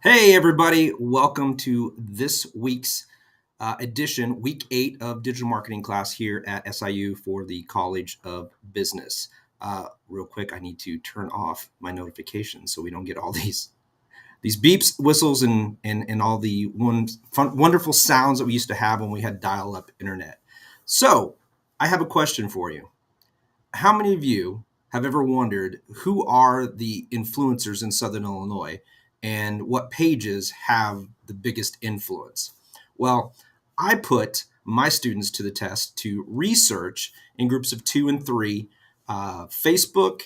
Hey, everybody. Welcome to this week's edition, week 8 of digital marketing class here at SIU for the College of Business. Real quick, I need to turn off my notifications so we don't get all these beeps, whistles, and all the wonderful sounds that we used to have when we had dial-up internet. So I have a question for you. How many of you have ever wondered who are the influencers in Southern Illinois and what pages have the biggest influence? Well, I put my students to the test to research in groups of 2 and 3 Facebook,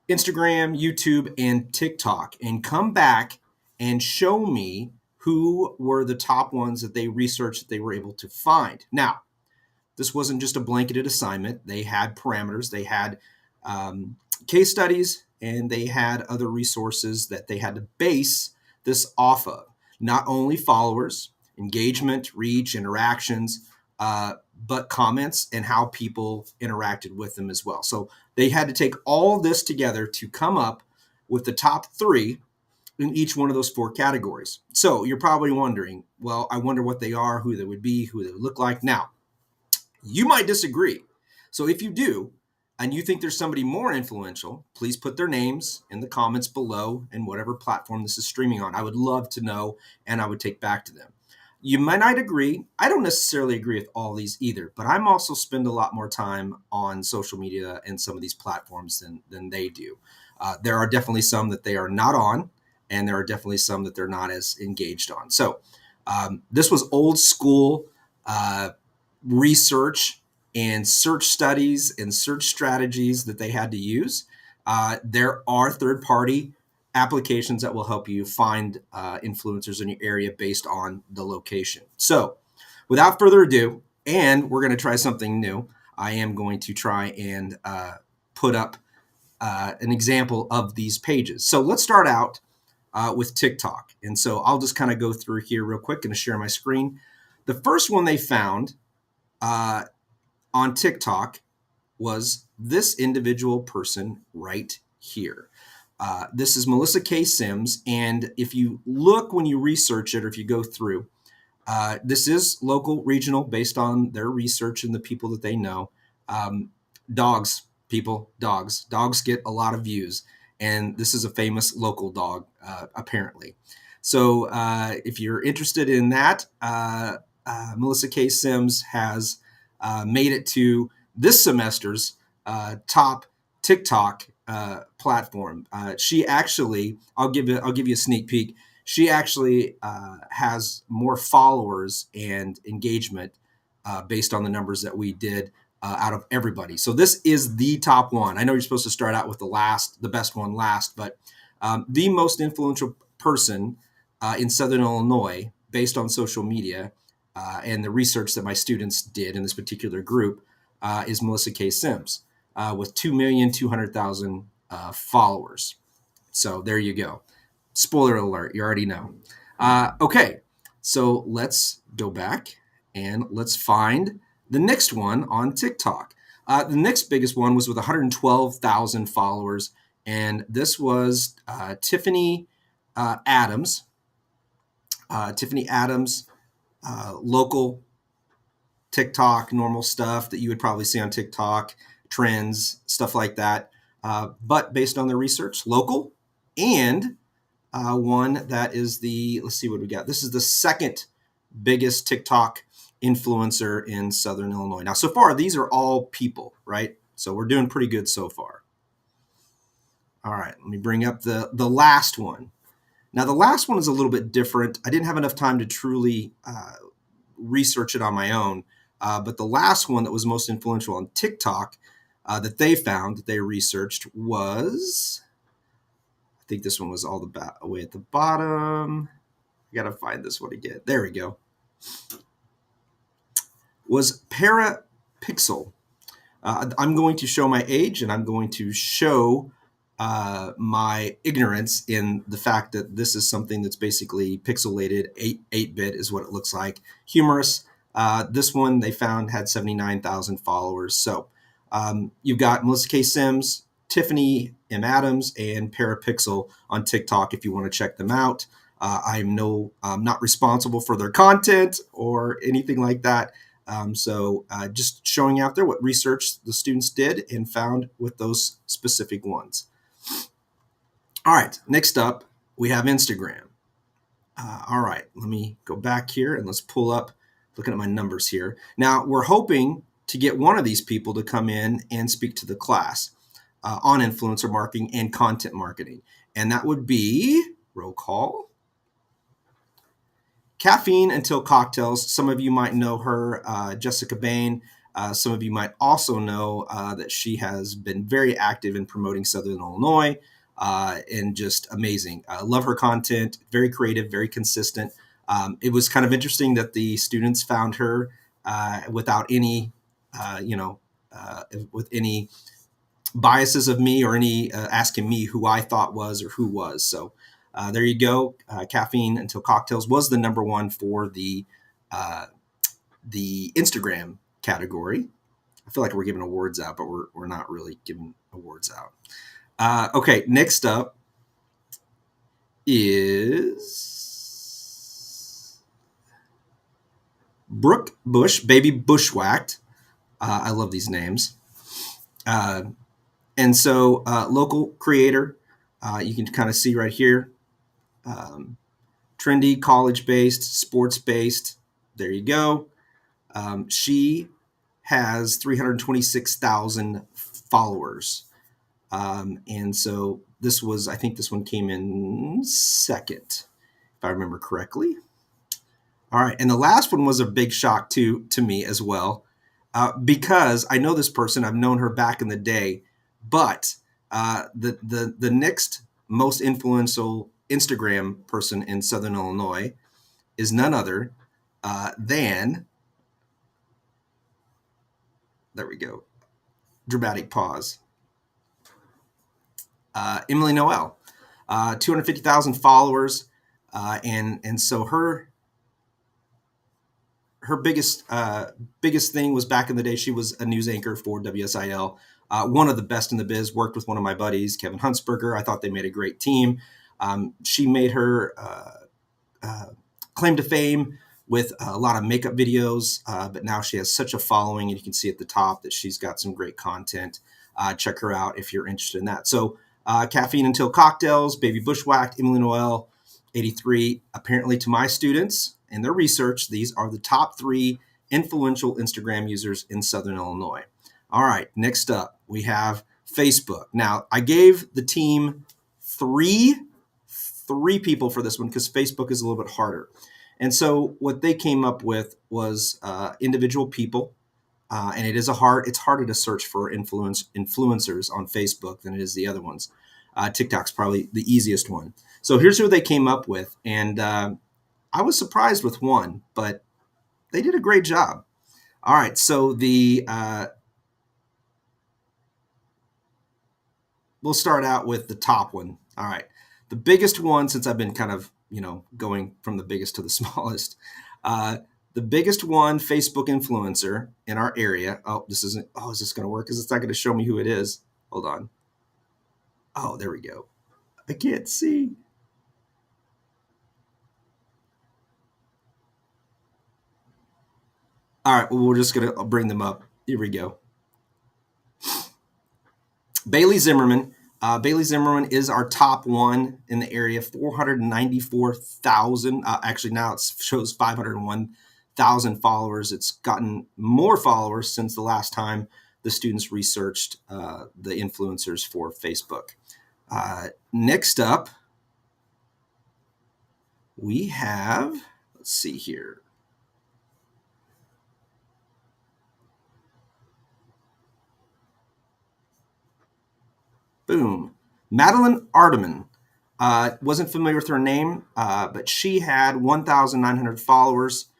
Instagram, YouTube, and TikTok, and come back and show me who were the top ones that they researched that they were able to find. Now, this wasn't just a blanketed assignment. They had parameters, they had case studies, and they had other resources that they had to base this off of. Not only followers, engagement, reach, interactions, but comments and how people interacted with them as well. So they had to take all this together to come up with the top 3 in each one of those 4 categories. So you're probably wondering, well, I wonder what they are, who they would be, who they would look like. Now, you might disagree. So if you do, and you think there's somebody more influential, please put their names in the comments below and whatever platform this is streaming on. I would love to know, and I would take back to them. You might not agree. I don't necessarily agree with all these either, but I'm also spend a lot more time on social media and some of these platforms than they do. There are definitely some that they are not on, and there are definitely some that they're not as engaged on. So this was old school research and search studies and search strategies that they had to use. There are third-party applications that will help you find influencers in your area based on the location. So without further ado, and we're going to try something new, I am going to try and put up an example of these pages. So let's start out with TikTok. And so I'll just kind of go through here real quick and share my screen. The first one they found on TikTok was this individual person right here. This is Melissa K. Sims, and if you look when you research it or if you go through, this is local, regional, based on their research and the people that they know. Dogs get a lot of views, and this is a famous local dog, apparently. So if you're interested in that, Melissa K. Sims has made it to this semester's top TikTok platform. She actually, I'll give you a sneak peek. She actually has more followers and engagement based on the numbers that we did out of everybody. So this is the top one. I know you're supposed to start out with the best one last, but the most influential person in Southern Illinois based on social media and the research that my students did in this particular group is Melissa K. Sims with 2,200,000 followers. So there you go. Spoiler alert, you already know. Okay, so let's go back and let's find the next one on TikTok. The next biggest one was with 112,000 followers, and this was Tiffany Adams. Tiffany Adams, local TikTok, normal stuff that you would probably see on TikTok, trends, stuff like that. But based on the research, local, and one that is let's see what we got. This is the second biggest TikTok influencer in Southern Illinois. Now, so far, these are all people, right? So we're doing pretty good so far. All right, let me bring up the last one. Now, the last one is a little bit different. I didn't have enough time to truly research it on my own, but the last one that was most influential on TikTok that they found, that they researched was, I think this one was all the way at the bottom. I got to find this one again. There we go. Was Parapixel. I'm going to show my age, and I'm going to show my ignorance in the fact that this is something that's basically pixelated. 8-bit is what it looks like. Humorous. This one they found had 79,000 followers. So you've got Melissa K. Sims, Tiffany M. Adams, and Parapixel on TikTok if you want to check them out. I'm not responsible for their content or anything like that. So just showing out there what research the students did and found with those specific ones. All right, next up, we have Instagram. All right, let me go back here and let's pull up, looking at my numbers here. Now, we're hoping to get one of these people to come in and speak to the class on influencer marketing and content marketing. And that would be, roll call, Caffeine Until Cocktails. Some of you might know her, Jessica Bain. Some of you might also know that she has been very active in promoting Southern Illinois. And just amazing. Love her content, very creative, very consistent. It was kind of interesting that the students found her without any, with any biases of me or any asking me who I thought was or who was. So there you go. Caffeine Until Cocktails was the number one for the Instagram category. I feel like we're giving awards out, but we're not really giving awards out. Okay, next up is Brooke Bush, Baby Bushwhacked. I love these names. And so local creator, you can kind of see right here, trendy, college-based, sports-based. There you go. She has 326,000 followers. And so I think this one came in second, if I remember correctly. All right. And the last one was a big shock to me as well, because I know this person, I've known her back in the day, but the next most influential Instagram person in Southern Illinois is none other than, there we go, dramatic pause, Emily Noel, 250,000 followers. And so her biggest thing was back in the day, she was a news anchor for WSIL, one of the best in the biz, worked with one of my buddies, Kevin Huntsberger. I thought they made a great team. She made her claim to fame with a lot of makeup videos, but now she has such a following, and you can see at the top that she's got some great content. Check her out if you're interested in that. So Caffeine Until Cocktails, Baby Bushwhacked, Emily Noel, 83. Apparently to my students and their research, these are the top 3 influential Instagram users in Southern Illinois. All right, next up, we have Facebook. Now, I gave the team three people for this one because Facebook is a little bit harder. And so what they came up with was individual people. And it's harder to search for influencers on Facebook than it is the other ones. TikTok's probably the easiest one. So here's who they came up with. And I was surprised with one, but they did a great job. All right, so we'll start out with the top one. All right, the biggest one, since I've been kind of, going from the biggest to the smallest. The biggest one, Facebook influencer in our area. Is this going to work? Because it's not going to show me who it is. Hold on. Oh, there we go. I can't see. All right, well, we're just going to bring them up. Here we go. Bailey Zimmerman. Bailey Zimmerman is our top one in the area, 494,000. Actually, now it shows 501,000 followers. It's gotten more followers since the last time the students researched the influencers for Facebook. Next up, we have, let's see here. Boom. Madeline Ardeman. Wasn't familiar with her name, but she had 1,900 followers.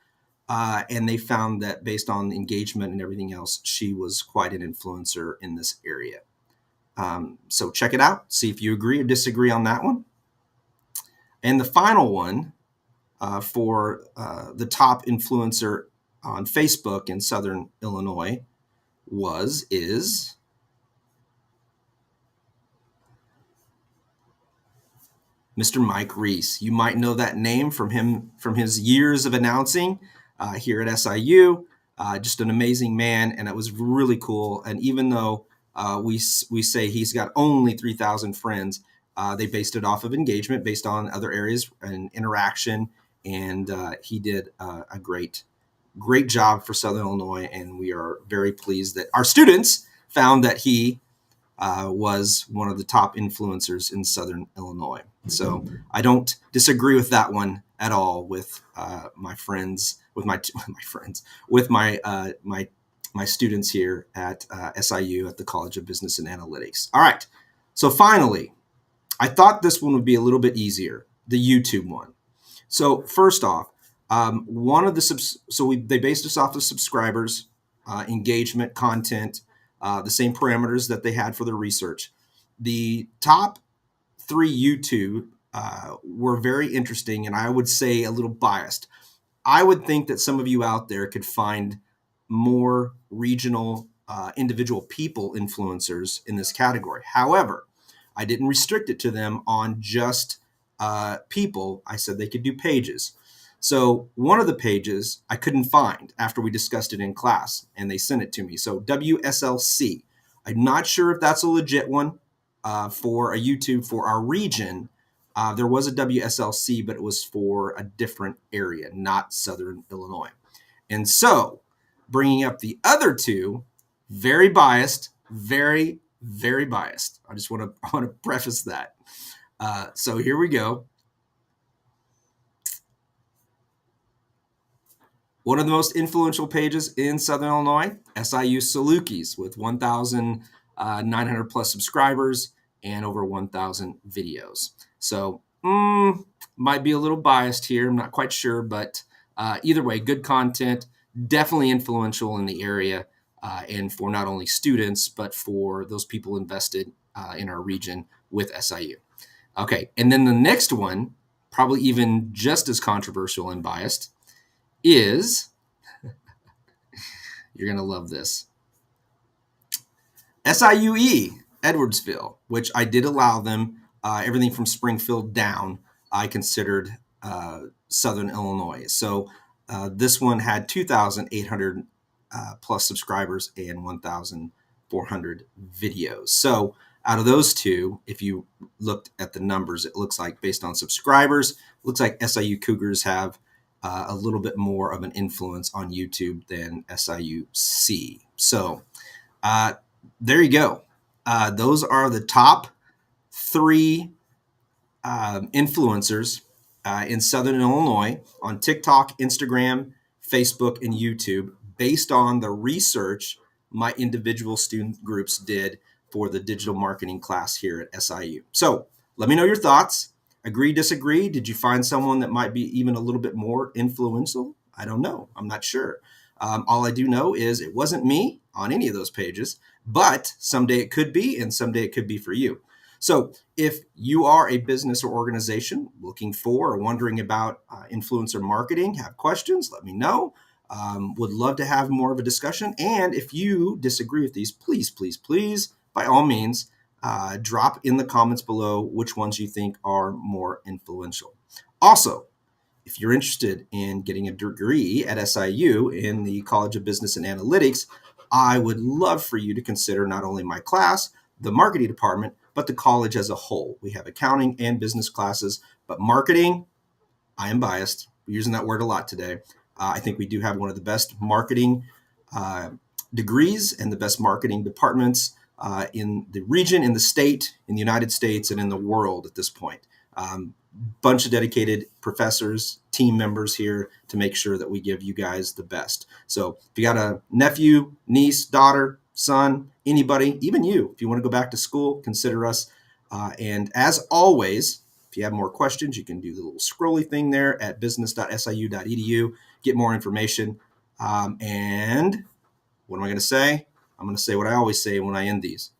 And they found that based on engagement and everything else, she was quite an influencer in this area. So check it out. See if you agree or disagree on that one. And the final one for the top influencer on Facebook in Southern Illinois is Mr. Mike Reese. You might know that name from his years of announcing here at SIU. Just an amazing man, and it was really cool. And even though we say he's got only 3,000 friends, they based it off of engagement, based on other areas and interaction, and he did a great job for Southern Illinois, and we are very pleased that our students found that he was one of the top influencers in Southern Illinois. So I don't disagree with that one at all. With my friends, with my friends, with my students here at SIU at the College of Business and Analytics. All right. So finally, I thought this one would be a little bit easier, the YouTube one. So first off, they based us off of subscribers, engagement, content, the same parameters that they had for their research. The top 3 YouTube were very interesting, and I would say a little biased. I would think that some of you out there could find more regional, individual people influencers in this category. However, I didn't restrict it to them on just people. I said they could do pages. So one of the pages I couldn't find after we discussed it in class, and they sent it to me. So WSLC. I'm not sure if that's a legit one for a YouTube for our region. There was a WSLC, but it was for a different area, not Southern Illinois. And so bringing up the other two, very biased, very, very biased. I want to preface that. So here we go. One of the most influential pages in Southern Illinois, SIU Salukis, with 1,900 plus subscribers and over 1,000 videos. So might be a little biased here. I'm not quite sure, but either way, good content, definitely influential in the area, and for not only students, but for those people invested in our region with SIU. Okay, and then the next one, probably even just as controversial and biased, is, you're going to love this, SIUE, Edwardsville, which I did allow them, everything from Springfield down, I considered Southern Illinois. So this one had 2,800 plus subscribers and 1,400 videos. So out of those two, if you looked at the numbers, it looks like based on subscribers, it looks like SIU Cougars have a little bit more of an influence on YouTube than SIUC. So there you go. Those are the top 3 influencers in Southern Illinois on TikTok, Instagram, Facebook, and YouTube based on the research my individual student groups did for the digital marketing class here at SIU. So let me know your thoughts. Agree, disagree? Did you find someone that might be even a little bit more influential? I don't know. I'm not sure. All I do know is it wasn't me on any of those pages, but someday it could be, and someday it could be for you. So if you are a business or organization looking for or wondering about influencer marketing, have questions, let me know. Would love to have more of a discussion. And if you disagree with these, please, please, please, by all means, drop in the comments below which ones you think are more influential. Also, if you're interested in getting a degree at SIU in the College of Business and Analytics, I would love for you to consider not only my class, the marketing department, but the college as a whole. We have accounting and business classes, but marketing, I am biased. We're using that word a lot today. I think we do have one of the best marketing degrees and the best marketing departments in the region, in the state, in the United States, and in the world at this point. Bunch of dedicated professors, team members here to make sure that we give you guys the best. So if you got a nephew, niece, daughter, son, anybody, even you, if you want to go back to school, consider us. And as always, if you have more questions, you can do the little scrolly thing there at business.siu.edu, get more information. And what am I going to say? I'm going to say what I always say when I end these.